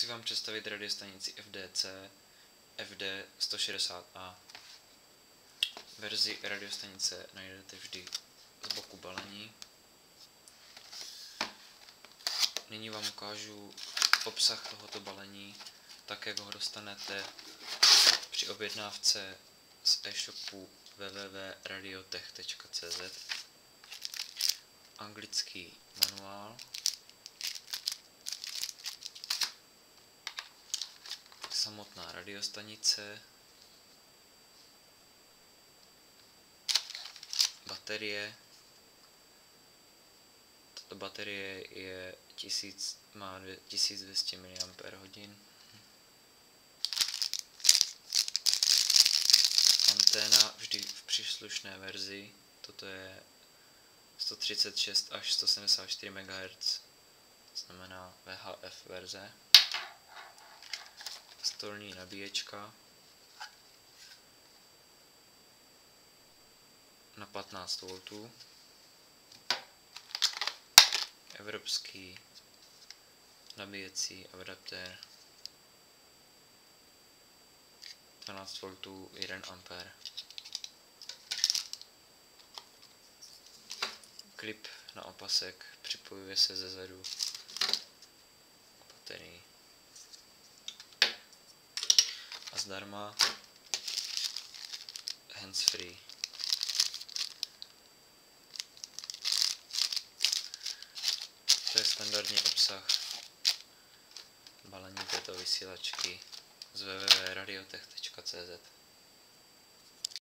Chci vám představit radiostanici FDC FD160A. Verzi radiostanice najdete vždy z boku balení. Nyní vám ukážu obsah tohoto balení, tak jak ho dostanete při objednávce z e-shopu www.radiotech.cz. Anglický manuál, samotná radiostanice, baterie. Tato baterie má 1200 mAh. Anténa vždy v příslušné verzi, toto je 136 až 174 MHz, znamená VHF verze. Stolní nabíječka na 15 V. Evropský nabíjecí adaptér 12 V 1 A. Klip na opasek připojuje se zezadu k baterii. A zdarma handsfree. To je standardní obsah balení této vysílačky z www.radiotech.cz.